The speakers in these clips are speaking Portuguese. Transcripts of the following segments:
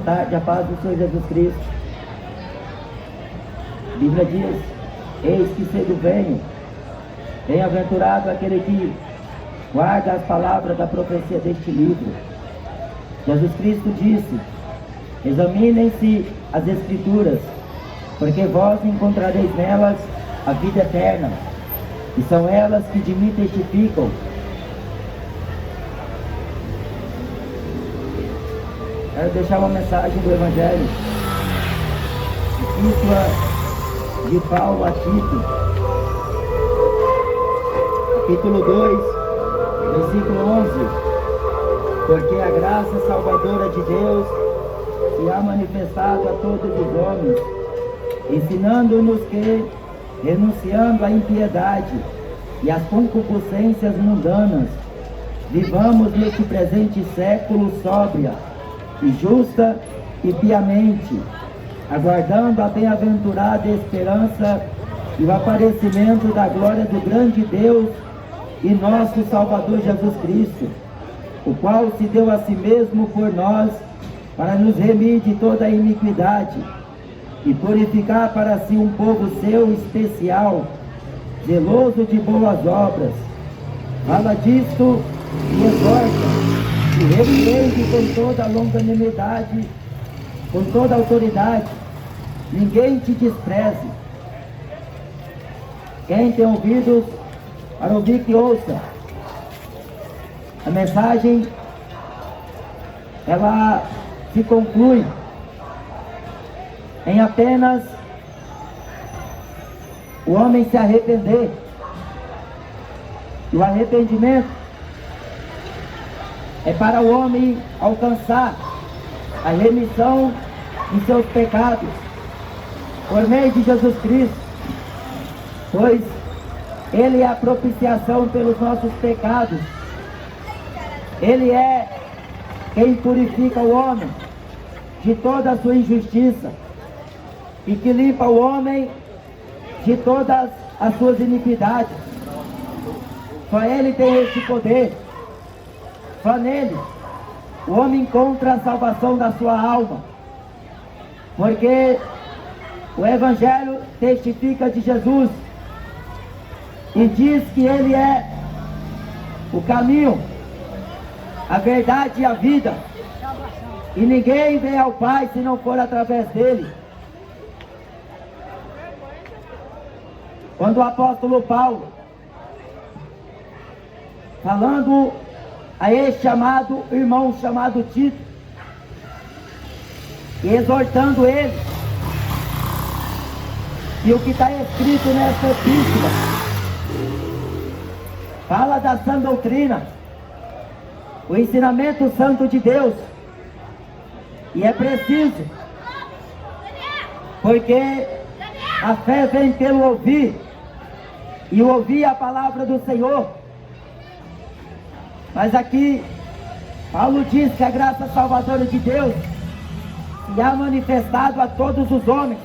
tarde, a paz do Senhor Jesus Cristo. A Bíblia diz: eis que cedo venho, bem-aventurado aquele que guarda as palavras da profecia deste livro. Jesus Cristo disse: examinem-se as Escrituras, porque vós encontrareis nelas a vida eterna, e são elas que de mim testificam. Quero deixar uma mensagem do Evangelho, Epístola de Paulo a Tito, capítulo 2, versículo 11. Porque a graça salvadora de Deus se há manifestado a todos os homens, ensinando-nos que, renunciando à impiedade e às concupiscências mundanas, vivamos neste presente século sóbria e justa e piamente, aguardando a bem-aventurada esperança e o aparecimento da glória do grande Deus e nosso Salvador Jesus Cristo, o qual se deu a si mesmo por nós, para nos remir de toda a iniquidade e purificar para si um povo seu especial, zeloso de boas obras. Fala disto e exorta, e repreende com toda a longanimidade, com toda a autoridade. Ninguém te despreze. Quem tem ouvidos para ouvir, que ouça. A mensagem, ela se conclui em apenas o homem se arrepender. E o arrependimento é para o homem alcançar a remissão de seus pecados por meio de Jesus Cristo, pois Ele é a propiciação pelos nossos pecados. Ele é quem purifica o homem de toda a sua injustiça e que limpa o homem de todas as suas iniquidades. Só Ele tem esse poder. Só nele o homem encontra a salvação da sua alma, porque o Evangelho testifica de Jesus e diz que Ele é o caminho, a verdade e a vida, e ninguém vem ao Pai se não for através dele. Quando o apóstolo Paulo, falando a este amado irmão chamado Tito, e exortando ele, e o que está escrito nessa epístola fala da sã doutrina, o ensinamento santo de Deus, e é preciso, porque a fé vem pelo ouvir, e ouvir a palavra do Senhor. Mas aqui Paulo diz que a graça salvadora de Deus se há manifestado a todos os homens.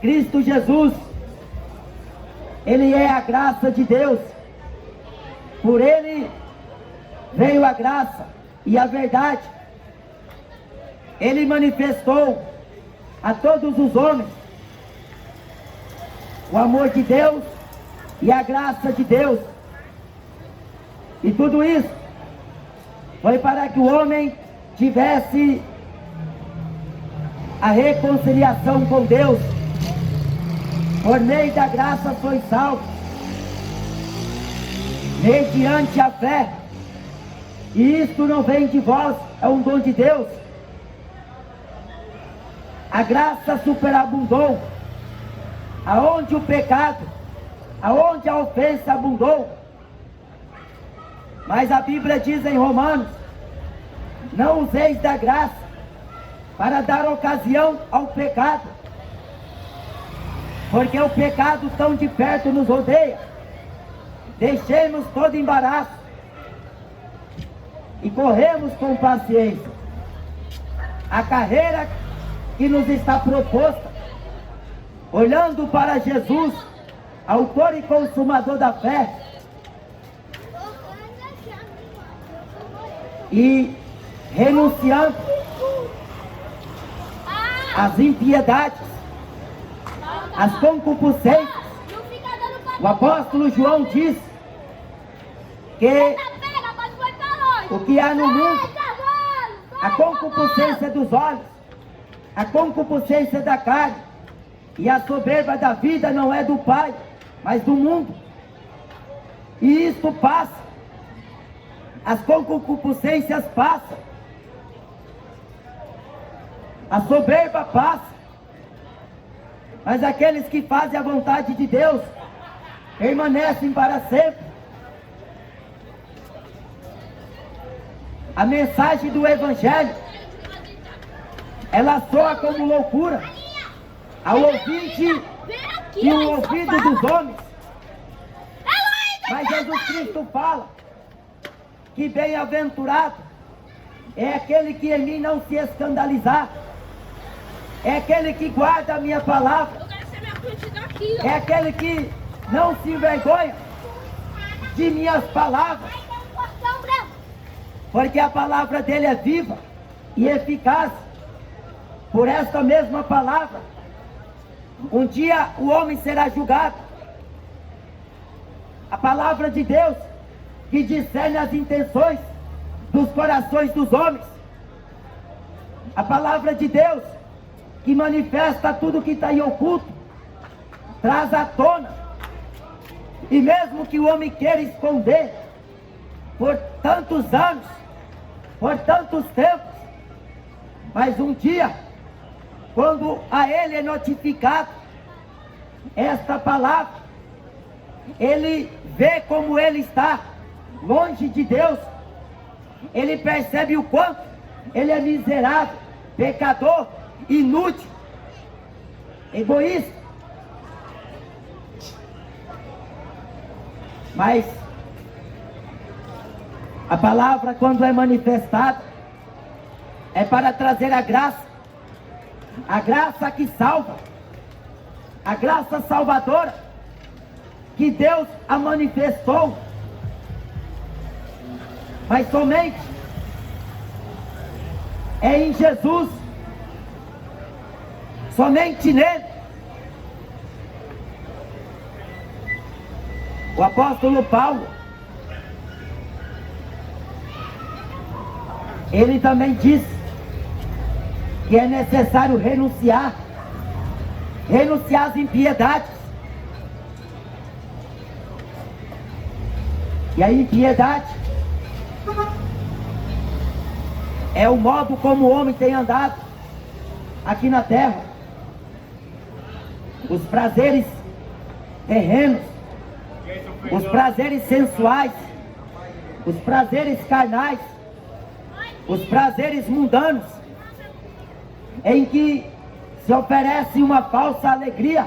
Cristo Jesus, Ele é a graça de Deus. Por Ele veio a graça e a verdade. Ele manifestou a todos os homens o amor de Deus e a graça de Deus. E tudo isso foi para que o homem tivesse a reconciliação com Deus. Por meio da graça foi salvo, mediante a fé. E isto não vem de vós, é um dom de Deus. A graça superabundou, aonde o pecado, aonde a ofensa abundou. Mas a Bíblia diz em Romanos: não useis da graça para dar ocasião ao pecado, porque o pecado tão de perto nos rodeia. Deixemos todo embaraço e corremos com paciência a carreira que nos está proposta, olhando para Jesus, autor e consumador da fé, e renunciando as impiedades, as concupiscências. O apóstolo João diz que o que há no mundo, a concupiscência dos olhos, a concupiscência da carne e a soberba da vida não é do Pai, mas do mundo. E isto passa, as concupiscências passam, a soberba passa, mas aqueles que fazem a vontade de Deus permanecem para sempre. A mensagem do Evangelho, ela soa como loucura ao ouvinte e o ouvido dos homens. Mas Jesus Cristo fala que bem-aventurado é aquele que em mim não se escandalizar, é aquele que guarda a minha palavra, é aquele que não se envergonha de minhas palavras, porque a palavra dele é viva e eficaz. Por esta mesma palavra, um dia o homem será julgado. A palavra de Deus que discerne as intenções dos corações dos homens. A palavra de Deus que manifesta tudo que está em oculto, traz à tona. E mesmo que o homem queira esconder por tantos anos, por tantos tempos, mas um dia, quando a ele é notificado esta palavra, ele vê como ele está longe de Deus, ele percebe o quanto ele é miserável, pecador, inútil, egoísta. Mas a palavra, quando é manifestada, é para trazer a graça que salva, a graça salvadora, que Deus a manifestou. Mas somente é em Jesus, somente nele. O apóstolo Paulo, ele também disse que é necessário renunciar às impiedades. E a impiedade é o modo como o homem tem andado aqui na terra. Os prazeres terrenos, os prazeres sensuais, os prazeres carnais, os prazeres mundanos, em que se oferece uma falsa alegria,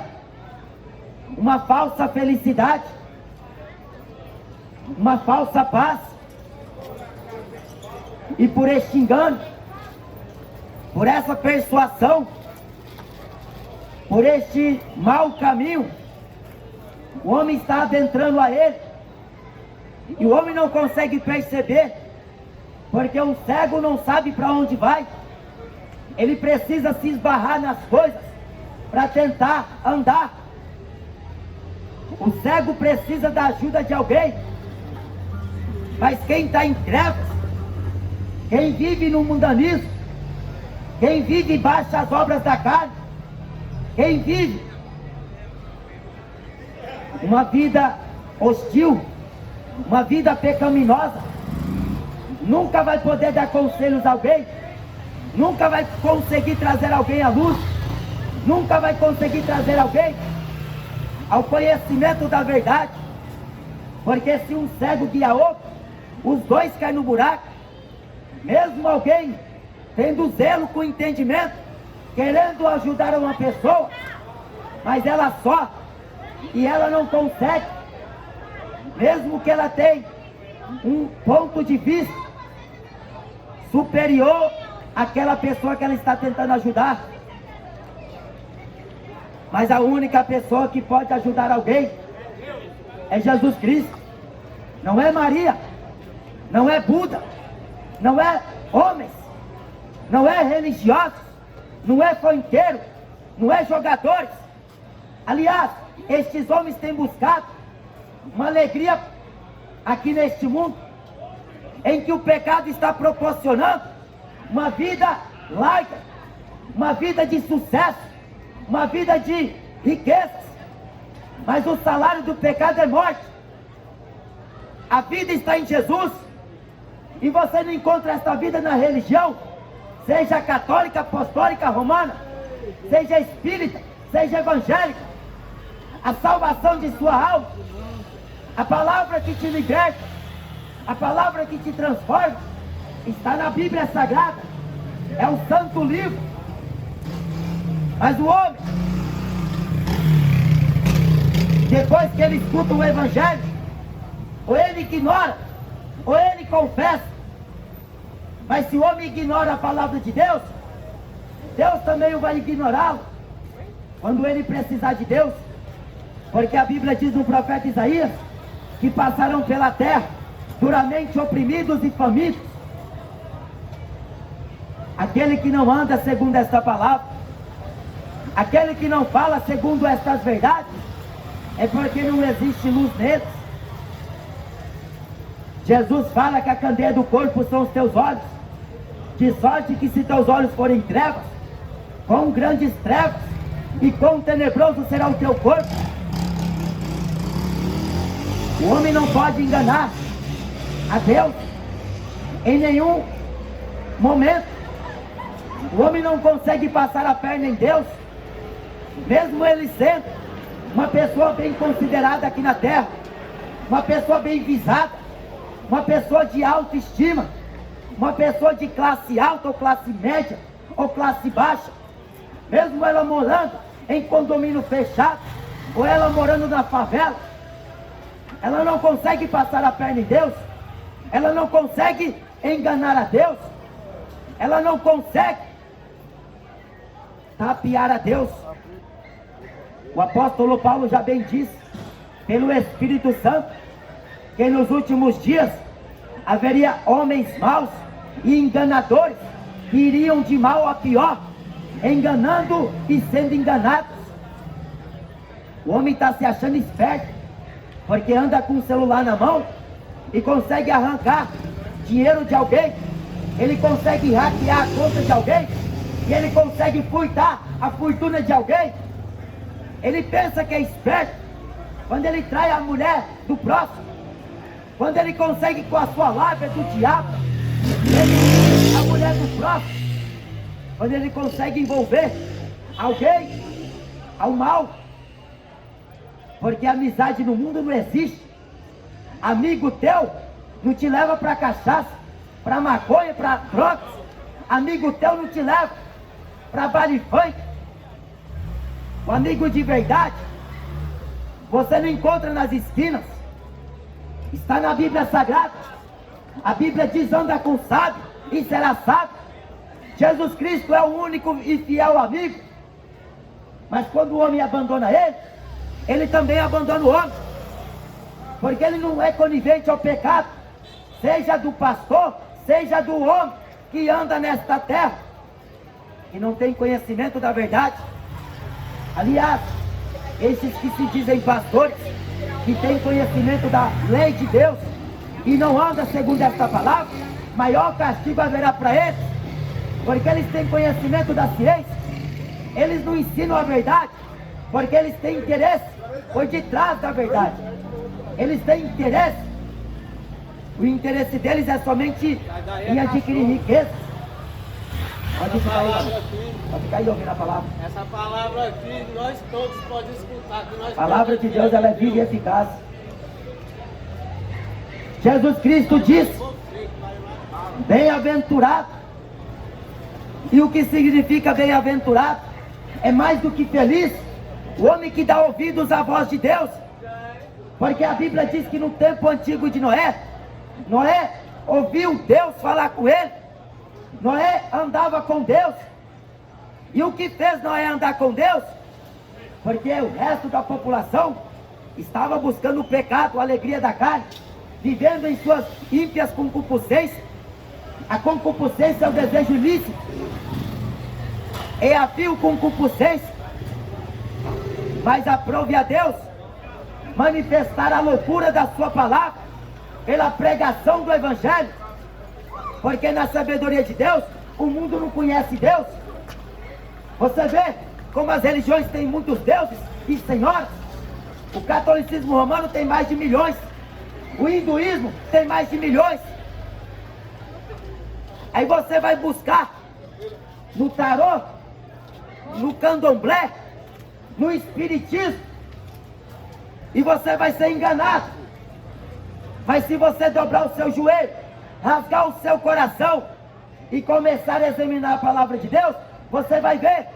uma falsa felicidade, uma falsa paz. E por este engano, por essa persuasão, por este mau caminho, o homem está adentrando a ele, e o homem não consegue perceber, porque um cego não sabe para onde vai. Ele precisa se esbarrar nas coisas para tentar andar. O cego precisa da ajuda de alguém. Mas quem está em trevas, quem vive no mundanismo, quem vive embaixo das obras da carne, quem vive uma vida hostil, uma vida pecaminosa, nunca vai poder dar conselhos a alguém, nunca vai conseguir trazer alguém à luz, nunca vai conseguir trazer alguém ao conhecimento da verdade. Porque se um cego guia outro, os dois caem no buraco. Mesmo alguém tendo zelo com entendimento, querendo ajudar uma pessoa, mas ela só, e ela não consegue, mesmo que ela tenha um ponto de vista superior àquela pessoa que ela está tentando ajudar. Mas a única pessoa que pode ajudar alguém é Jesus Cristo. Não é Maria, não é Buda, não é homens, não é religiosos, não é funkeiro, não é jogadores. Aliás, estes homens têm buscado uma alegria aqui neste mundo, em que o pecado está proporcionando uma vida larga, uma vida de sucesso, uma vida de riquezas. Mas o salário do pecado é morte. A vida está em Jesus. E você não encontra esta vida na religião, seja católica, apostólica, romana, seja espírita, seja evangélica. A salvação de sua alma, a palavra que te liberta, a palavra que te transforma, está na Bíblia Sagrada. É um santo livro. Mas o homem, depois que ele escuta o evangelho, ou ele ignora, ou ele confessa. Mas se o homem ignora a palavra de Deus, Deus também o vai ignorá-lo quando ele precisar de Deus. Porque a Bíblia diz no profeta Isaías que passarão pela terra duramente oprimidos e famintos. Aquele que não anda segundo esta palavra, aquele que não fala segundo estas verdades, é porque não existe luz neles. Jesus fala que a candeia do corpo são os teus olhos, de sorte que se teus olhos forem trevas, quão grandes trevas e quão tenebroso será o teu corpo. O homem não pode enganar a Deus em nenhum momento. O homem não consegue passar a perna em Deus, mesmo ele sendo uma pessoa bem considerada aqui na terra, uma pessoa bem visada, uma pessoa de autoestima, uma pessoa de classe alta ou classe média ou classe baixa, mesmo ela morando em condomínio fechado ou ela morando na favela, ela não consegue passar a perna em Deus, ela não consegue enganar a Deus, ela não consegue tapear a Deus. O apóstolo Paulo já bem disse, pelo Espírito Santo, que nos últimos dias haveria homens maus e enganadores que iriam de mal a pior, enganando e sendo enganados. O homem está se achando esperto, porque anda com o celular na mão e consegue arrancar dinheiro de alguém, ele consegue hackear a conta de alguém, e ele consegue furtar a fortuna de alguém. Ele pensa que é esperto quando ele trai a mulher do próximo, quando ele consegue com a sua lábia do diabo, a mulher do próximo, quando ele consegue envolver alguém ao mal. Porque amizade no mundo não existe. Amigo teu não te leva para cachaça, para maconha, para drogas. Amigo teu não te leva para baile funk. O amigo de verdade você não encontra nas esquinas, está na Bíblia Sagrada. A Bíblia diz: anda com sábio e será sábio. Jesus Cristo é o único e fiel amigo. Mas quando o homem abandona ele, ele também abandona o homem, porque ele não é conivente ao pecado, seja do pastor, seja do homem que anda nesta terra e não tem conhecimento da verdade. Aliás, esses que se dizem pastores, que têm conhecimento da lei de Deus e não andam segundo esta palavra, maior castigo haverá para eles, porque eles têm conhecimento da ciência, eles não ensinam a verdade, porque eles têm interesse por detrás da verdade. Eles têm interesse, o interesse deles é somente em adquirir riqueza. Pode ficar aí ouvindo a palavra. Essa palavra aqui nós todos podemos escutar. Que nós a palavra de Deus, ela é viva e eficaz. Jesus Cristo disse: bem-aventurado. E o que significa bem-aventurado? É mais do que feliz o homem que dá ouvidos à voz de Deus. Porque a Bíblia diz que no tempo antigo de Noé, Noé ouviu Deus falar com ele. Noé andava com Deus. E o que fez Noé andar com Deus? Porque o resto da população estava buscando o pecado, a alegria da carne, vivendo em suas ímpias concupiscências. A concupiscência é o desejo ilícito. e a vil concupiscência. Mas aprove a Deus manifestar a loucura da sua palavra pela pregação do Evangelho, porque na sabedoria de Deus o mundo não conhece Deus. Você vê como as religiões têm muitos deuses e senhoras. O catolicismo romano tem mais de milhões, o hinduísmo tem mais de milhões. Aí você vai buscar no tarô, no candomblé, no espiritismo, e você vai ser enganado. Mas se você dobrar o seu joelho, rasgar o seu coração e começar a examinar a palavra de Deus, você vai ver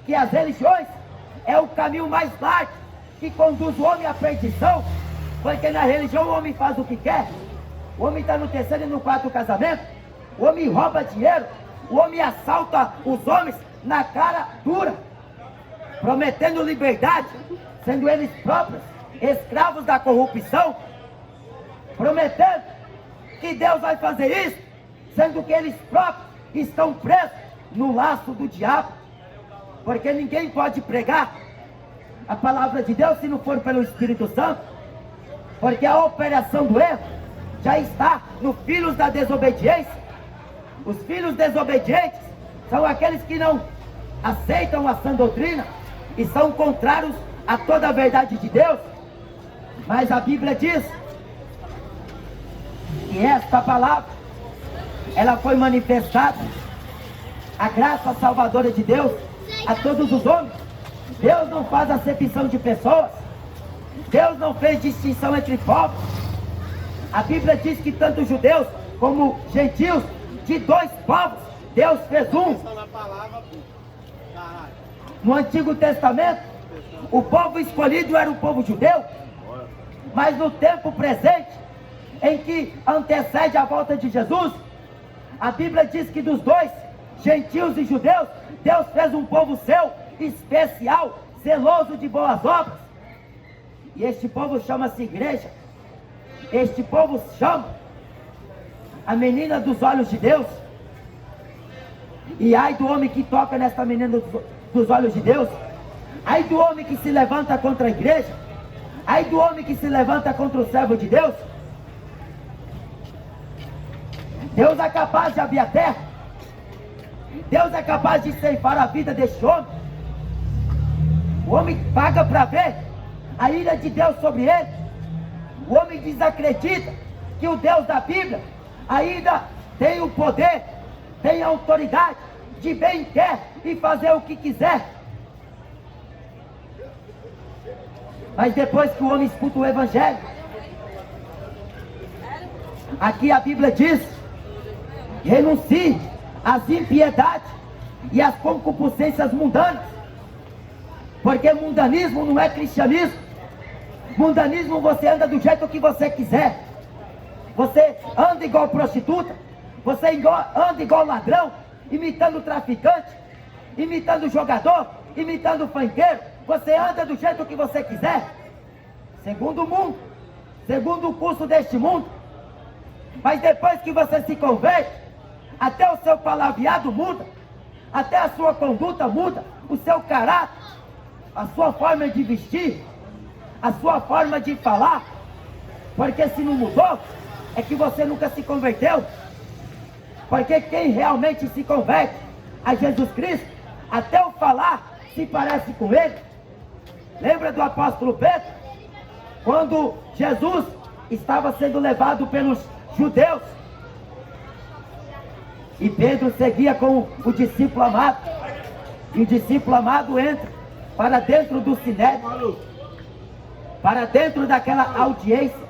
que as religiões é o caminho mais largo que conduz o homem à perdição, porque na religião o homem faz o que quer, o homem está no terceiro e no quarto casamento, o homem rouba dinheiro, o homem assalta os homens na cara dura, prometendo liberdade, sendo eles próprios escravos da corrupção, prometendo que Deus vai fazer isso, sendo que eles próprios estão presos no laço do diabo, porque ninguém pode pregar a palavra de Deus se não for pelo Espírito Santo, porque a operação do erro já está nos filhos da desobediência. Os filhos desobedientes são aqueles que não aceitam a sã doutrina e são contrários a toda a verdade de Deus. Mas a Bíblia diz que esta palavra, ela foi manifestada, a graça salvadora de Deus a todos os homens. Deus não faz acepção de pessoas, Deus não fez distinção entre povos. A Bíblia diz que tanto judeus como gentios, de dois povos, Deus fez um. No Antigo Testamento, o povo escolhido era o povo judeu, mas no tempo presente, em que antecede a volta de Jesus, a Bíblia diz que dos dois, gentios e judeus, Deus fez um povo seu, especial, zeloso de boas obras. E este povo chama-se igreja. Este povo chama a menina dos olhos de Deus. E ai do homem que toca nesta menina dos olhos de Deus. Ai do homem que se levanta contra a igreja. Ai do homem que se levanta contra o servo de Deus. Deus é capaz de abrir a terra. Deus é capaz de ceifar a vida deste homem. O homem paga para ver a ira de Deus sobre ele. O homem desacredita que o Deus da Bíblia ainda tem o poder, tem a autoridade de bem quer e fazer o que quiser. Mas depois que o homem escuta o Evangelho, aqui a Bíblia diz: renuncie às impiedades e às concupiscências mundanas, porque mundanismo não é cristianismo. Mundanismo, você anda do jeito que você quiser, você anda igual prostituta, você anda igual ladrão, imitando traficante, imitando jogador, imitando funkeiro. Você anda do jeito que você quiser, segundo o mundo, segundo o curso deste mundo. Mas depois que você se converte, até o seu palavreado muda, até a sua conduta muda, o seu caráter, a sua forma de vestir, a sua forma de falar. Porque se não mudou, é que você nunca se converteu. Porque quem realmente se converte a Jesus Cristo, até o falar se parece com ele. Lembra do apóstolo Pedro? Quando Jesus estava sendo levado pelos judeus, e Pedro seguia com o discípulo amado, e o discípulo amado entra para dentro do sinédrio, para dentro daquela audiência,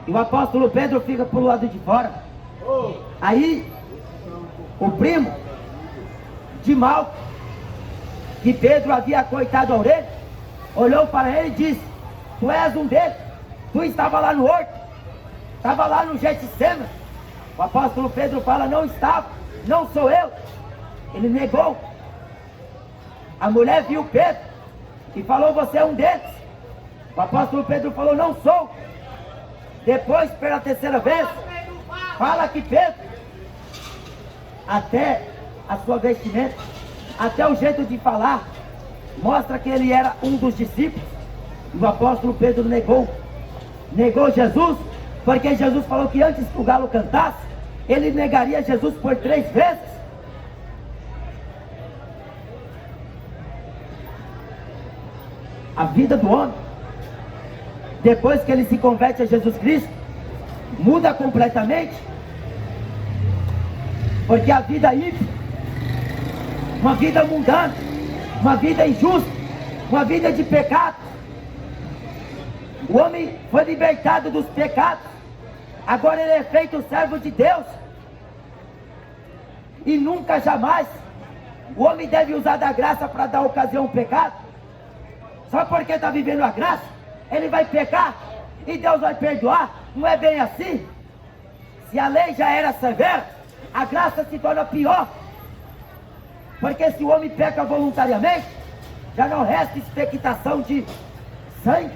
e o apóstolo Pedro fica para o lado de fora. Aí o primo de Malco, que Pedro havia coitado a orelha, olhou para ele e disse: tu és um deles, tu estava lá no horto, estava lá no Getsemane. O apóstolo Pedro fala: não estava, não sou eu. Ele negou. A mulher viu Pedro e falou: você é um deles. O apóstolo Pedro falou: não sou. Depois, pela terceira vez, fala que Pedro, até a sua vestimenta Até o jeito de falar mostra que ele era um dos discípulos. E o apóstolo Pedro negou Jesus, porque Jesus falou que antes que o galo cantasse, ele negaria Jesus por 3 vezes. A vida do homem, depois que ele se converte a Jesus Cristo, muda completamente. Porque a vida ímpia, uma vida mundana, uma vida injusta, uma vida de pecado. O homem foi libertado dos pecados, agora ele é feito servo de Deus. E nunca jamais o homem deve usar da graça para dar ocasião ao pecado. Só porque está vivendo a graça, ele vai pecar e Deus vai perdoar. Não é bem assim. Se a lei já era severa, a graça se torna pior. Porque se o homem peca voluntariamente, já não resta expectação de sangue,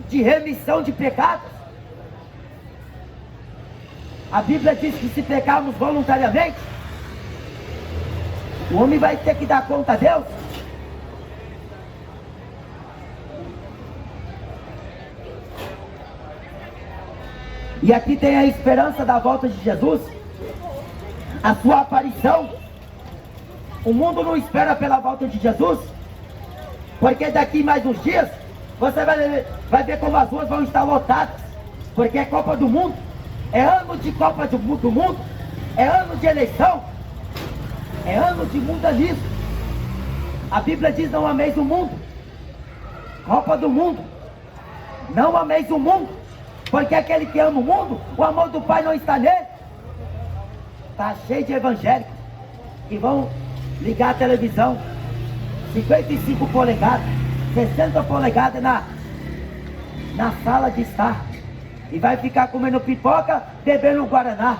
de remissão de pecados. A Bíblia diz que se pecarmos voluntariamente, o homem vai ter que dar conta a Deus. E aqui tem a esperança da volta de Jesus, a sua aparição. O mundo não espera pela volta de Jesus, porque daqui mais uns dias você vai ver como as ruas vão estar lotadas, porque é Copa do Mundo, é ano de Copa do Mundo, é ano de eleição, é ano de mundanismo. A Bíblia diz: não ameis o mundo. Copa do Mundo, não ameis o mundo, porque aquele que ama o mundo, o amor do Pai não está nele. Está cheio de evangélicos que vão ligar a televisão 55 polegadas, 60 polegadas na sala de estar, e vai ficar comendo pipoca, bebendo guaraná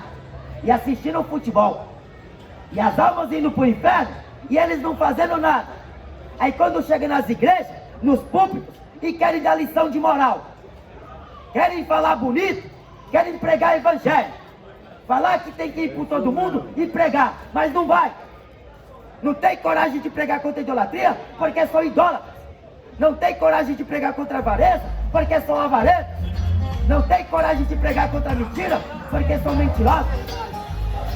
e assistindo futebol, e as almas indo para o inferno e eles não fazendo nada. Aí quando chega nas igrejas, nos púlpitos, e querem dar lição de moral, querem falar bonito, querem pregar evangelho, falar que tem que ir por todo mundo e pregar, mas não vai. Não tem coragem de pregar contra a idolatria, porque são idólatras. Não tem coragem de pregar contra a avareza, porque são avarentos. Não tem coragem de pregar contra a mentira, porque são mentirosos.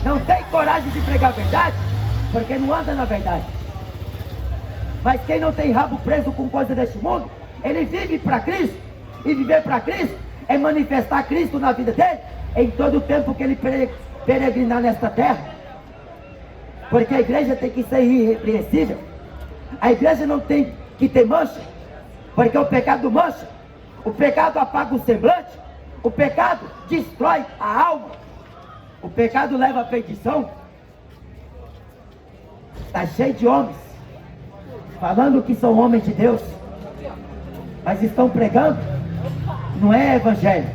Não tem coragem de pregar a verdade, porque não anda na verdade. Mas quem não tem rabo preso com coisa deste mundo, ele vive para Cristo. E viver para Cristo é manifestar Cristo na vida dele em todo o tempo que ele peregrinar nesta terra. Porque a igreja tem que ser irrepreensível. A igreja não tem que ter mancha, porque o pecado mancha. O pecado apaga o semblante. O pecado destrói a alma. O pecado leva à perdição. Está cheio de homens falando que são homens de Deus, mas estão pregando. Não é evangelho,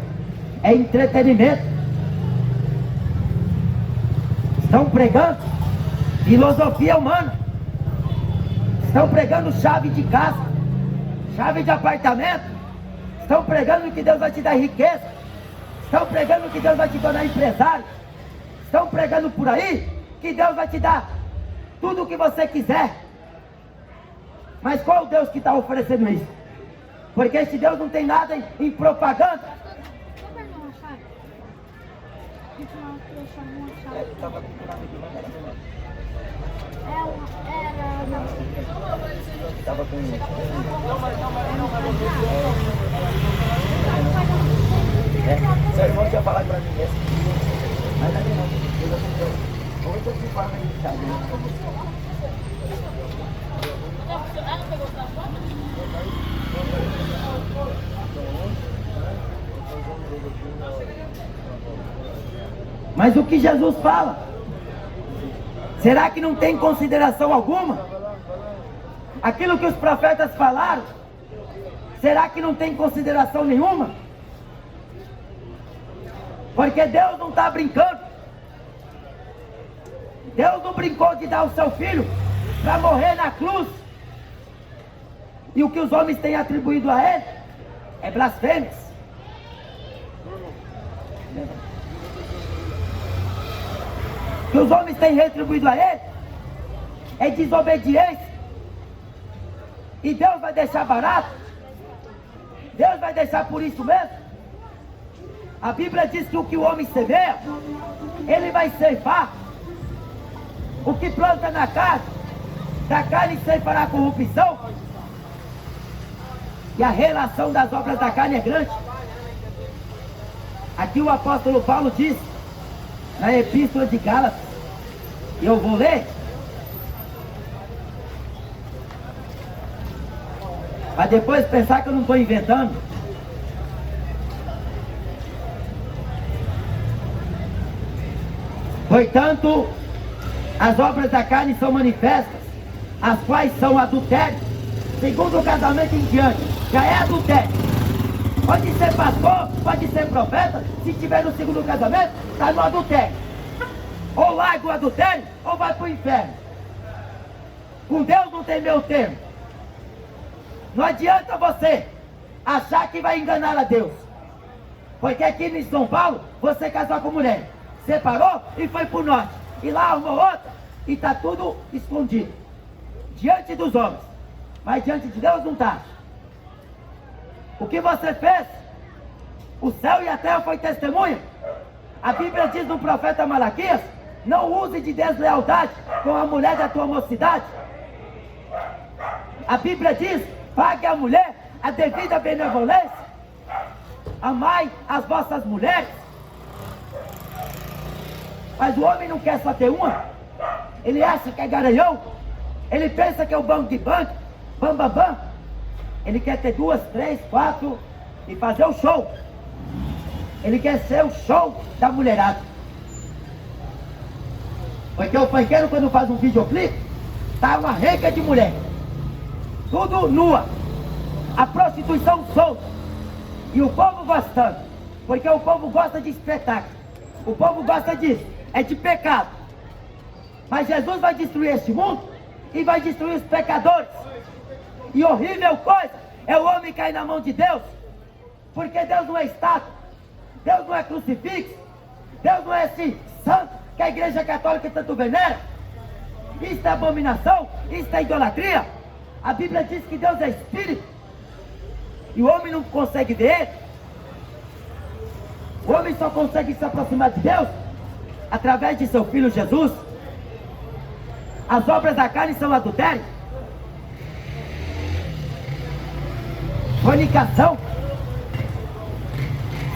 é entretenimento. Estão pregando filosofia humana. Estão pregando chave de casa, chave de apartamento. Estão pregando que Deus vai te dar riqueza. Estão pregando que Deus vai te tornar empresário. Estão pregando por aí que Deus vai te dar tudo o que você quiser. Mas qual o Deus que está oferecendo isso? Porque esse Deus não tem nada em propaganda. Estava com seu irmão tinha falado para mim esse. Mas ali não. Outra que fala de chave. Mas o que Jesus fala, será que não tem consideração alguma? Aquilo que os profetas falaram, será que não tem consideração nenhuma? Porque Deus não está brincando. Deus não brincou de dar o seu filho para morrer na cruz. E o que os homens têm atribuído a ele é blasfêmias. O que os homens têm retribuído a ele é desobediência. E Deus vai deixar barato? Deus vai deixar por isso mesmo? A Bíblia diz que o que o homem semeia, ele vai ceifar. O que planta na carne, da carne ceifará a corrupção. E a relação das obras da carne é grande. Aqui o apóstolo Paulo diz, na epístola de Gálatas, e eu vou ler, mas depois pensar que eu não estou inventando. Portanto, as obras da carne são manifestas, as quais são adultério, segundo o casamento em diante, já é adultério. Pode ser pastor, pode ser profeta, se estiver no segundo casamento, está no adultério. Ou larga o adultério, ou vai para o inferno. Com Deus não tem meio termo. Não adianta você achar que vai enganar a Deus. Porque aqui em São Paulo, você casou com mulher, separou e foi para o norte. E lá arrumou outra e está tudo escondido. Diante dos homens. Mas diante de Deus não está. O que você fez, o céu e a terra foi testemunha. A Bíblia diz no profeta Malaquias, não use de deslealdade com a mulher da tua mocidade. A Bíblia diz, pague a mulher a devida benevolência. Amai as vossas mulheres. Mas o homem não quer só ter uma. Ele acha que é garanhão. Ele pensa que é o banco de banco, bam, bam, bam. Ele quer ter 2, 3, 4 e fazer o show. Ele quer ser o show da mulherada. Porque o funkeiro, quando faz um videoclipe, tá uma renca de mulher. Tudo nua. A prostituição solta. E o povo gostando. Porque o povo gosta de espetáculo. O povo gosta disso. É de pecado. Mas Jesus vai destruir este mundo e vai destruir os pecadores. E horrível coisa é o homem cair na mão de Deus. Porque Deus não é estátua. Deus não é crucifixo. Deus não é esse santo que a igreja católica tanto venera. Isso é abominação. Isso é idolatria. A Bíblia diz que Deus é espírito. E o homem não consegue ver ele. O homem só consegue se aproximar de Deus através de seu Filho Jesus. As obras da carne são adultério, fornicação,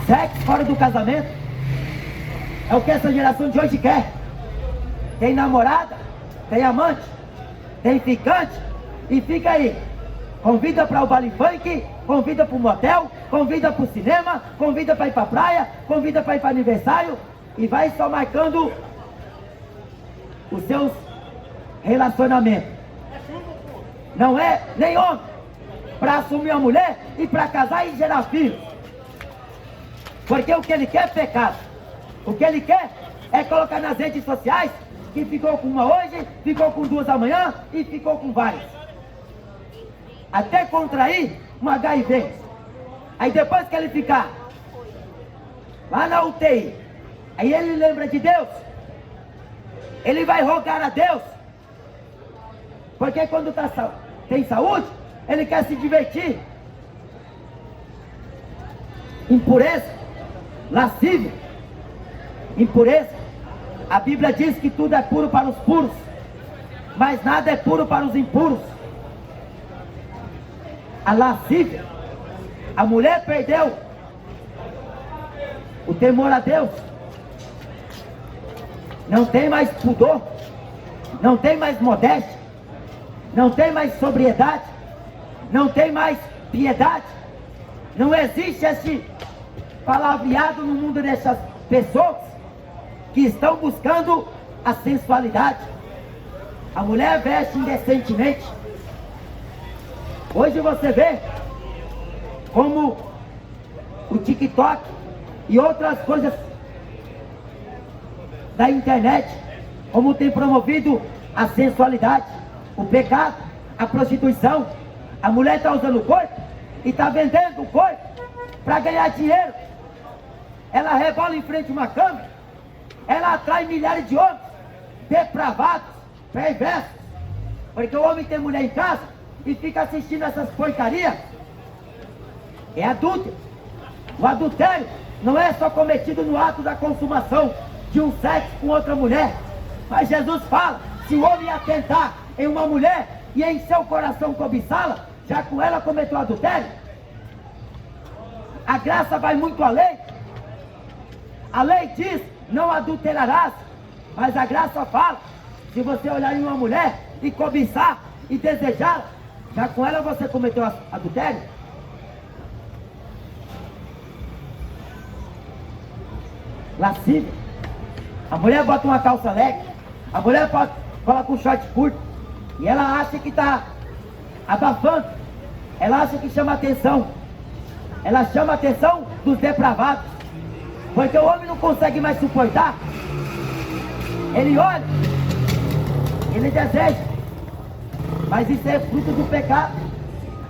sexo fora do casamento. É o que essa geração de hoje quer. Tem namorada, tem amante, tem ficante e fica aí. Convida para o baile funk, convida para o motel, convida para o cinema, convida para ir para a praia, convida para ir para aniversário e vai só marcando os seus relacionamentos. Não é nem homem para assumir a mulher e para casar e gerar filhos. Porque o que ele quer é pecado. O que ele quer é colocar nas redes sociais que ficou com uma hoje, ficou com 2 amanhã e ficou com várias. Até contrair um HIV. Aí depois que ele ficar lá na UTI, aí ele lembra de Deus. Ele vai rogar a Deus. Porque quando tem saúde, ele quer se divertir. Impureza, lascívia, impureza. A Bíblia diz que tudo é puro para os puros, mas nada é puro para os impuros. A lascívia, a mulher perdeu o temor a Deus. Não tem mais pudor, não tem mais modéstia, não tem mais sobriedade, não tem mais piedade. Não existe esse palavreado no mundo dessas pessoas que estão buscando a sensualidade. A mulher veste indecentemente. Hoje você vê como o TikTok e outras coisas da internet, como tem promovido a sensualidade, o pecado, a prostituição. A mulher está usando o corpo e está vendendo o corpo para ganhar dinheiro. Ela rebola em frente a uma câmera, ela atrai milhares de homens depravados, perversos, Porque o homem tem mulher em casa e fica assistindo essas porcarias. É adúltero. O adultério não é só cometido no ato da consumação de um sexo com outra mulher. Mas Jesus fala, se o homem atentar em uma mulher e em seu coração cobiçá-la, já com ela cometeu adultério. A graça vai muito além. A lei diz, não adulterarás. Mas a graça fala, se você olhar em uma mulher e cobiçar e desejar, já com ela você cometeu adultério. Lascívia. A mulher bota uma calça leg, a mulher coloca um short curto, e ela acha que está abafando, ela acha que chama atenção, ela chama a atenção dos depravados, porque o homem não consegue mais suportar. Ele olha, ele deseja, mas isso é fruto do pecado,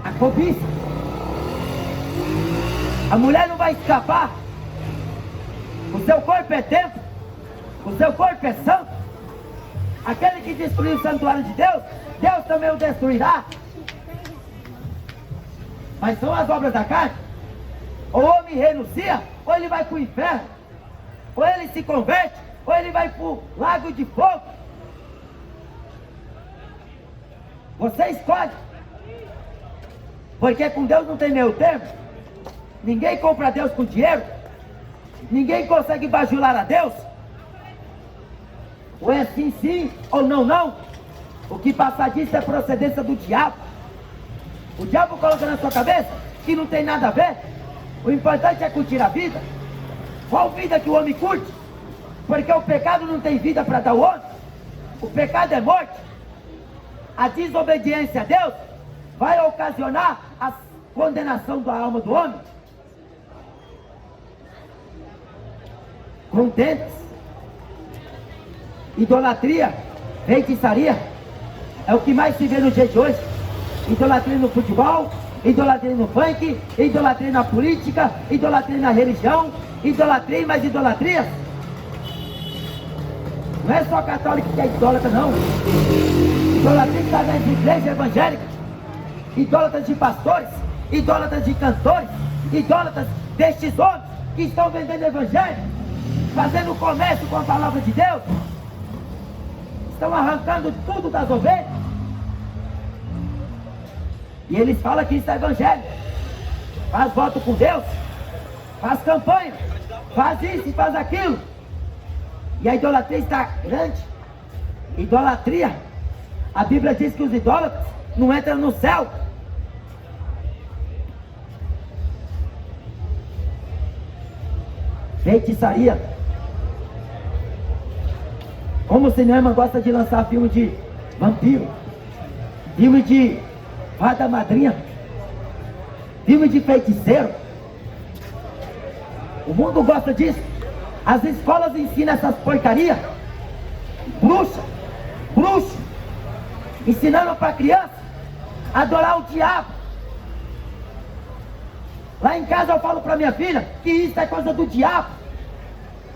a cobiça. A mulher não vai escapar. O seu corpo é templo, o seu corpo é santo. Aquele que destruiu o santuário de Deus, Deus também o destruirá. Mas são as obras da carne. O homem renuncia, ou ele vai para o inferno, ou ele se converte, ou ele vai para o lago de fogo. Você escolhe. Porque com Deus não tem meio termo. Ninguém compra Deus com dinheiro. Ninguém consegue bajular a Deus. Ou é sim, sim, ou não, não. O que passar disso é procedência do diabo. O diabo coloca na sua cabeça que não tem nada a ver. O importante é curtir a vida. Qual vida que o homem curte? Porque o pecado não tem vida para dar ao homem. O pecado é morte. A desobediência a Deus vai ocasionar a condenação da alma do homem. Contentas. Idolatria, feitiçaria, é o que mais se vê no dia de hoje. Idolatria no futebol, idolatria no funk, idolatria na política, idolatria na religião, idolatria e mais idolatria. Não é só católico que é idólatra, não. Idolatria está nas igrejas evangélicas, idólatras de pastores, idólatras de cantores, idólatras destes homens que estão vendendo evangelho, fazendo comércio com a palavra de Deus. Estão arrancando tudo das ovelhas. E eles falam que isso é evangelho. Faz voto com Deus, faz campanha, faz isso e faz aquilo. E a idolatria está grande. Idolatria, a Bíblia diz que os idólatras não entram no céu. Feitiçaria. Como o cinema gosta de lançar filme de vampiro, filme de fada madrinha, filme de feiticeiro. O mundo gosta disso. As escolas ensinam essas porcarias. Bruxa, ensinando para criança a adorar o diabo. Lá em casa eu falo para minha filha que isso é coisa do diabo.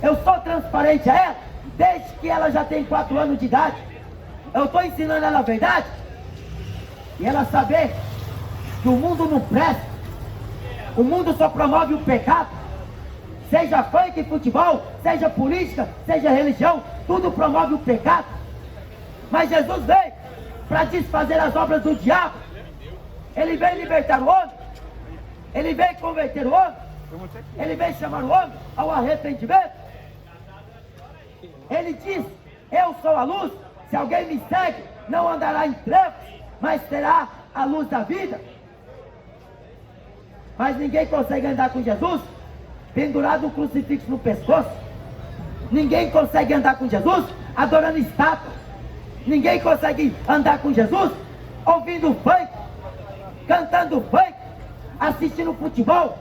Eu sou transparente a ela. Desde que ela já tem 4 anos de idade, eu estou ensinando ela a verdade. E ela saber que o mundo não presta. O mundo só promove o pecado. Seja funk, futebol, seja política, seja religião, tudo promove o pecado. Mas Jesus veio para desfazer as obras do diabo. Ele veio libertar o homem. Ele veio converter o homem. Ele veio chamar o homem ao arrependimento. Ele diz, eu sou a luz, se alguém me segue, não andará em trevas, mas terá a luz da vida. Mas ninguém consegue andar com Jesus pendurado um crucifixo no pescoço. Ninguém consegue andar com Jesus adorando estátua. Ninguém consegue andar com Jesus ouvindo funk, cantando funk, assistindo futebol.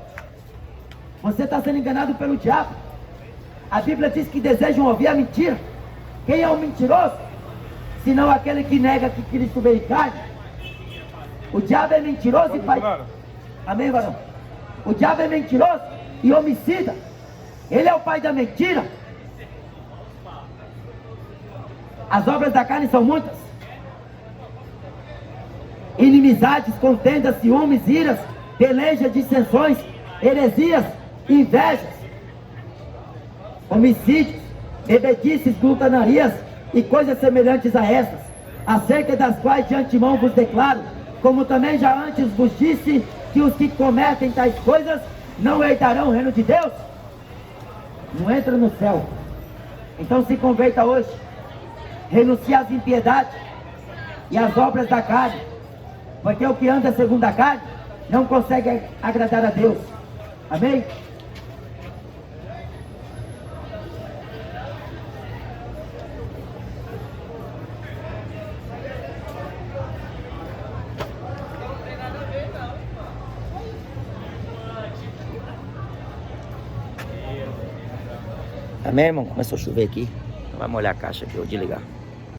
Você está sendo enganado pelo diabo. A Bíblia diz que desejam ouvir a mentira. Quem é o mentiroso? Senão aquele que nega que Cristo veio em carne. O diabo é mentiroso e pai. Amém, varão? O diabo é mentiroso e homicida. Ele é o pai da mentira. As obras da carne são muitas. inimizades, contendas, ciúmes, iras, pelejas, dissensões, heresias, invejas, homicídios, bebedices, glutonarias e coisas semelhantes a essas, acerca das quais de antemão vos declaro, como também já antes vos disse, que os que cometem tais coisas não herdarão o reino de Deus, não entra no céu. Então se converta hoje, renuncie às impiedades e às obras da carne, porque o que anda segundo a carne não consegue agradar a Deus. Amém? Amém, irmão? Começou a chover aqui. Vai molhar a caixa aqui, vou desligar.